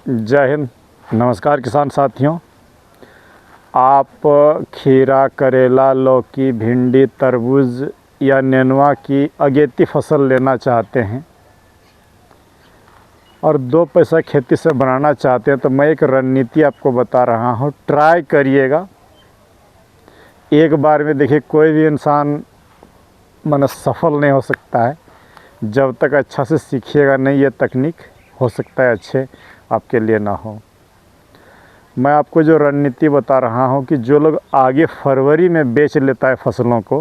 जय हिंद। नमस्कार किसान साथियों। आप खीरा, करेला, लौकी, भिंडी, तरबूज या नेनुआ की अगेती फसल लेना चाहते हैं और 2 पैसा खेती से बनाना चाहते हैं तो मैं एक रणनीति आपको बता रहा हूँ। ट्राई करिएगा। एक बार में देखिए कोई भी इंसान माने सफल नहीं हो सकता है जब तक अच्छा से सीखिएगा नहीं। ये तकनीक हो सकता है अच्छे आपके लिए ना हो। मैं आपको जो रणनीति बता रहा हूँ कि जो लोग आगे फरवरी में बेच लेता है फसलों को,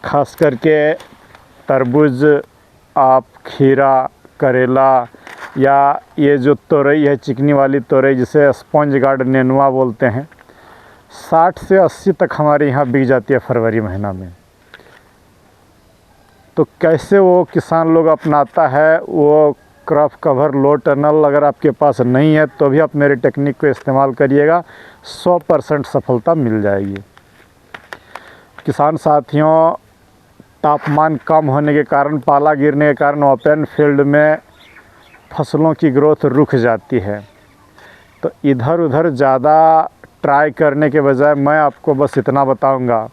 खास करके तरबूज, आप खीरा, करेला या ये जो तोरई है, चिकनी वाली तोरई जिसे स्पॉन्ज गार्ड नेनुआ बोलते हैं, 60 से 80 तक हमारे यहाँ बिक जाती है फरवरी महीना में। तो कैसे वो किसान लोग अपनाता है वो क्रॉप कवर लो टनल अगर आपके पास नहीं है तो भी आप मेरे टेक्निक को इस्तेमाल करिएगा, 100% सफलता मिल जाएगी। किसान साथियों, तापमान कम होने के कारण, पाला गिरने के कारण ओपन फील्ड में फसलों की ग्रोथ रुक जाती है। तो इधर उधर ज़्यादा ट्राई करने के बजाय मैं आपको बस इतना बताऊंगा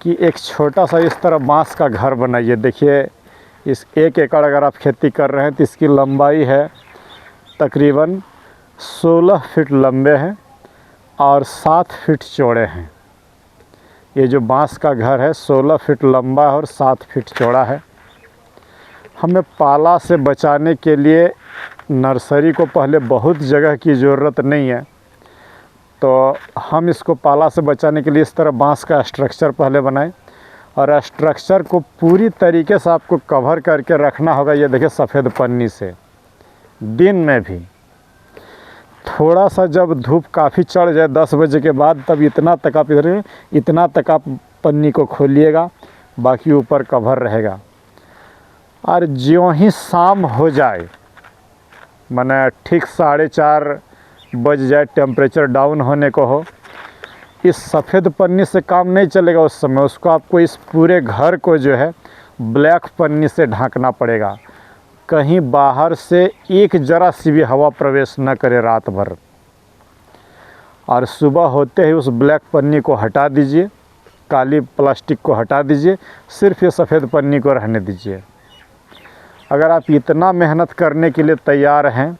कि एक छोटा सा इस तरह बांस का घर बनाइए। देखिए, इस 1 एकड़ अगर आप खेती कर रहे हैं तो इसकी लंबाई है तकरीबन 16 फीट लंबे हैं और 7 फीट चौड़े हैं। ये जो बांस का घर है 16 फीट लंबा और 7 फीट चौड़ा है। हमें पाला से बचाने के लिए नर्सरी को पहले बहुत जगह की ज़रूरत नहीं है, तो हम इसको पाला से बचाने के लिए इस तरह बांस का स्ट्रक्चर पहले बनाएं और स्ट्रक्चर को पूरी तरीके से आपको कवर करके रखना होगा। ये देखिए सफ़ेद पन्नी से। दिन में भी थोड़ा सा जब धूप काफ़ी चढ़ जाए 10 बजे के बाद, तब इतना तक आप पन्नी को खोलिएगा, बाकी ऊपर कवर रहेगा। और ज्यों ही शाम हो जाए, माने ठीक 4:30 बज जाए, टेम्परेचर डाउन होने को हो, इस सफ़ेद पन्नी से काम नहीं चलेगा उस समय। उसको आपको इस पूरे घर को जो है ब्लैक पन्नी से ढकना पड़ेगा। कहीं बाहर से एक जरा सी भी हवा प्रवेश न करे रात भर। और सुबह होते ही उस ब्लैक पन्नी को हटा दीजिए, काली प्लास्टिक को हटा दीजिए, सिर्फ ये सफ़ेद पन्नी को रहने दीजिए। अगर आप इतना मेहनत करने के लिए तैयार हैं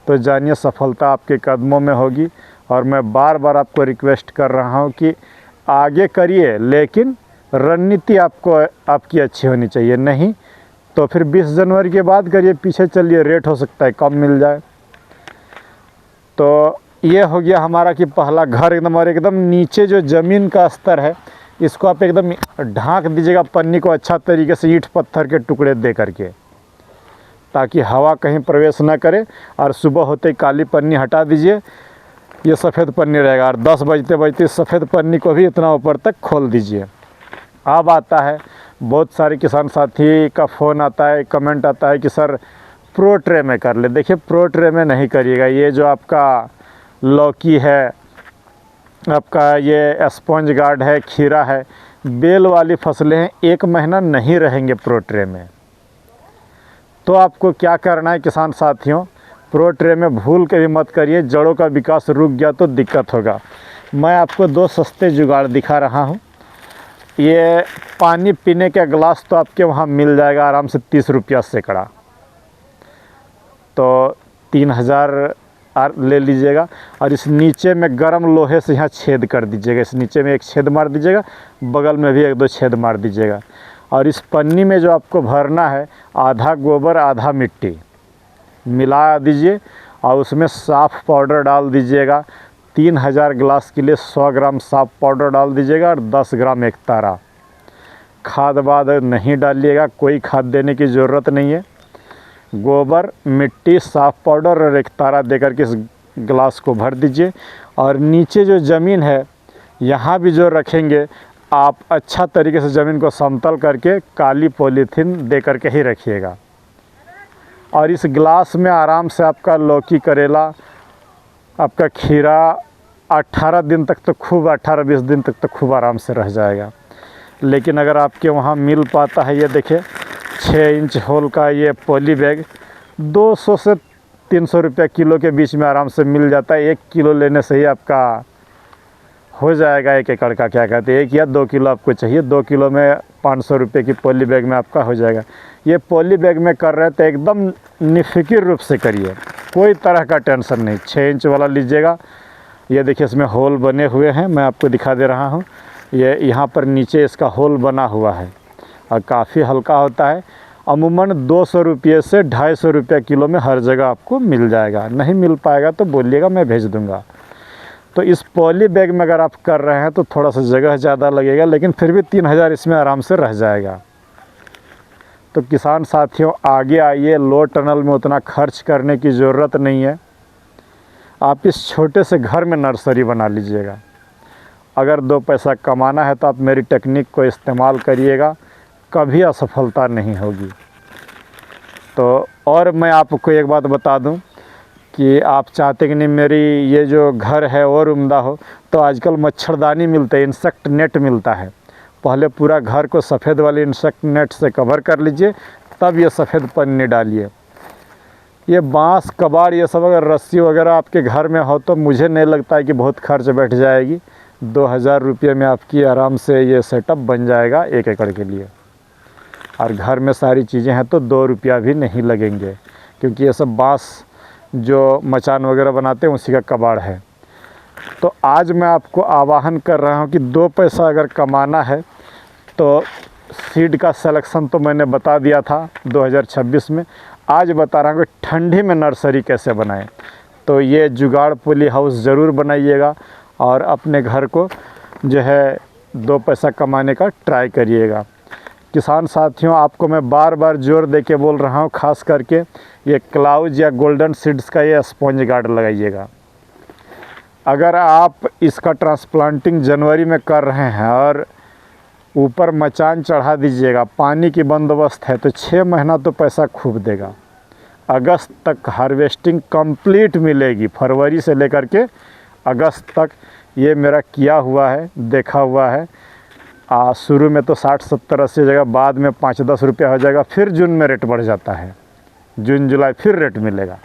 तो जानिए सफलता आपके कदमों में होगी। और मैं बार बार आपको रिक्वेस्ट कर रहा हूं कि आगे करिए, लेकिन रणनीति आपकी अच्छी होनी चाहिए। नहीं तो फिर 20 जनवरी के बाद करिए, पीछे चलिए, रेट हो सकता है कम मिल जाए। तो ये हो गया हमारा कि पहला घर एकदम, और एकदम नीचे जो ज़मीन का स्तर है इसको आप एकदम ढाँक दीजिएगा पन्नी को अच्छा तरीके से, ईंट पत्थर के टुकड़े दे करके, ताकि हवा कहीं प्रवेश ना करे। और सुबह होते ही काली पन्नी हटा दीजिए, ये सफ़ेद पन्नी रहेगा। और 10 बजते बजते सफ़ेद पन्नी को भी इतना ऊपर तक खोल दीजिए। अब आता है, बहुत सारे किसान साथी का फ़ोन आता है, कमेंट आता है कि सर प्रो ट्रे में कर ले। देखिए, प्रो ट्रे में नहीं करिएगा। ये जो आपका लौकी है, आपका ये स्पॉन्ज गार्ड है, खीरा है, बेल वाली फसलें हैं, 1 महीना नहीं रहेंगे प्रो ट्रे में। तो आपको क्या करना है किसान साथियों, प्रो ट्रे में भूल के भी मत करिए। जड़ों का विकास रुक गया तो दिक्कत होगा। मैं आपको 2 सस्ते जुगाड़ दिखा रहा हूँ। ये पानी पीने का गिलास तो आपके वहाँ मिल जाएगा आराम से 30 रुपया सैकड़ा, तो 3000 ले लीजिएगा। और इस नीचे में गर्म लोहे से यहाँ छेद कर दीजिएगा। इस नीचे में एक छेद मार दीजिएगा, बगल में भी 1-2 छेद मार दीजिएगा। और इस पन्नी में जो आपको भरना है, आधा गोबर आधा मिट्टी मिला दीजिए और उसमें साफ़ पाउडर डाल दीजिएगा। 3000 गिलास के लिए 100 ग्राम साफ़ पाउडर डाल दीजिएगा और 10 ग्राम एकतारा। खाद वाद नहीं डालिएगा, कोई खाद देने की ज़रूरत नहीं है। गोबर, मिट्टी, साफ़ पाउडर और एकतारा देकर के इस गिलास को भर दीजिए। और नीचे जो ज़मीन है यहाँ भी जो रखेंगे, आप अच्छा तरीके से ज़मीन को समतल करके काली पॉलीथीन दे करके ही रखिएगा। और इस गिलास में आराम से आपका लौकी, करेला, आपका खीरा 18 दिन तक तो खूब, 18-20 दिन तक तो खूब आराम से रह जाएगा। लेकिन अगर आपके वहाँ मिल पाता है, ये देखिए 6 इंच होल का ये पॉली बैग 200 से 300 रुपये किलो के बीच में आराम से मिल जाता है। 1 किलो लेने से ही आपका हो जाएगा 1 एकड़ का, क्या कहते हैं, 1 या 2 किलो आपको चाहिए। 2 किलो में 500 रुपये की पॉली बैग में आपका हो जाएगा। ये पॉली बैग में कर रहे हैं तो एकदम निफिक्र रूप से करिए, कोई तरह का टेंशन नहीं। 6 इंच वाला लीजिएगा। ये देखिए इसमें होल बने हुए हैं, मैं आपको दिखा दे रहा हूँ। ये यहाँ पर नीचे इसका होल बना हुआ है और काफ़ी हल्का होता है। अमूमन 200 रुपये से 250 रुपये किलो में हर जगह आपको मिल जाएगा। नहीं मिल पाएगा तो बोलिएगा, मैं भेज दूँगा। तो इस पॉली बैग में अगर आप कर रहे हैं तो थोड़ा सा जगह ज़्यादा लगेगा, लेकिन फिर भी 3000 इसमें आराम से रह जाएगा। तो किसान साथियों, आगे आइए, लो टनल में उतना खर्च करने की ज़रूरत नहीं है। आप इस छोटे से घर में नर्सरी बना लीजिएगा। अगर 2 पैसा कमाना है तो आप मेरी टेक्निक को इस्तेमाल करिएगा, कभी असफलता नहीं होगी। तो और मैं आपको एक बात बता दूं कि आप चाहते कि नहीं मेरी ये जो घर है और उम्दा हो, तो आजकल मच्छरदानी मिलते हैं, इंसेक्ट नेट मिलता है। पहले पूरा घर को सफ़ेद वाले इंसेक्ट नेट से कवर कर लीजिए, तब ये सफ़ेद पन्नी डालिए। ये बांस कबाड़ ये सब अगर रस्सी वगैरह आपके घर में हो तो मुझे नहीं लगता है कि बहुत खर्च बैठ जाएगी। 2000 रुपये में आपकी आराम से ये सेटअप बन जाएगा 1 एकड़ के लिए। और घर में सारी चीज़ें हैं तो 2 रुपया भी नहीं लगेंगे, क्योंकि ये सब बांस जो मचान वगैरह बनाते हैं उसी का कबाड़ है। तो आज मैं आपको आह्वान कर रहा हूँ कि 2 पैसा अगर कमाना है तो सीड का सिलेक्शन तो मैंने बता दिया था 2026 में। आज बता रहा हूँ कि ठंडी में नर्सरी कैसे बनाएं। तो ये जुगाड़ पॉली हाउस ज़रूर बनाइएगा और अपने घर को जो है 2 पैसा कमाने का ट्राई करिएगा। किसान साथियों, आपको मैं बार बार जोर दे के बोल रहा हूँ, ख़ास करके ये क्लाउज या गोल्डन सीड्स का ये स्पॉन्ज गार्ड लगाइएगा। अगर आप इसका ट्रांसप्लांटिंग जनवरी में कर रहे हैं और ऊपर मचान चढ़ा दीजिएगा, पानी की बंदोबस्त है, तो 6 महीना तो पैसा खूब देगा। अगस्त तक हार्वेस्टिंग कंप्लीट मिलेगी, फरवरी से लेकर के अगस्त तक। ये मेरा किया हुआ है, देखा हुआ है। शुरू में तो 60, 70, 80 जगह, बाद में 5-10 रुपया हो जाएगा, फिर जून में रेट बढ़ जाता है, जून जुलाई फिर रेट मिलेगा।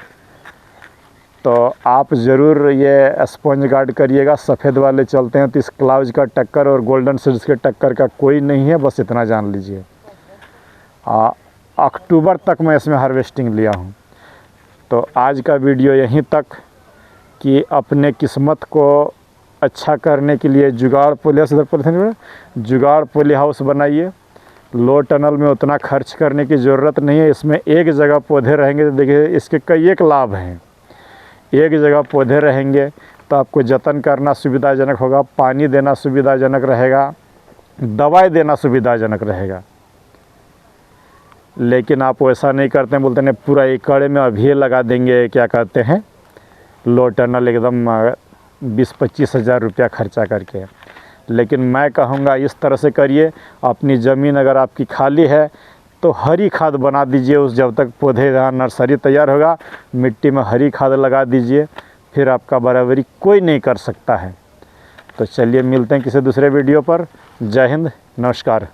तो आप ज़रूर ये स्पॉन्ज गार्ड करिएगा। सफ़ेद वाले चलते हैं तो इस क्लाउज का टक्कर और गोल्डन सीड्स के टक्कर का कोई नहीं है, बस इतना जान लीजिए। अक्टूबर तक मैं इसमें हार्वेस्टिंग लिया हूँ। तो आज का वीडियो यहीं तक कि अपने किस्मत को अच्छा करने के लिए जुगाड़ पॉली हाउस बनाइए। लो टनल में उतना खर्च करने की ज़रूरत नहीं है। इसमें एक जगह पौधे रहेंगे तो देखिए इसके कई एक लाभ हैं। एक जगह पौधे रहेंगे तो आपको जतन करना सुविधाजनक होगा, पानी देना सुविधाजनक रहेगा, दवाई देना सुविधाजनक रहेगा। लेकिन आप वैसा नहीं करते हैं, बोलते हैं पूरा एकड़ में अभी लगा देंगे, क्या कहते हैं, लो टनल एकदम 20-25 हज़ार रुपया खर्चा करके। लेकिन मैं कहूँगा इस तरह से करिए। अपनी ज़मीन अगर आपकी खाली है तो हरी खाद बना दीजिए। उस जब तक पौधे नर्सरी तैयार होगा, मिट्टी में हरी खाद लगा दीजिए, फिर आपका बराबरी कोई नहीं कर सकता है। तो चलिए मिलते हैं किसी दूसरे वीडियो पर। जय हिंद, नमस्कार।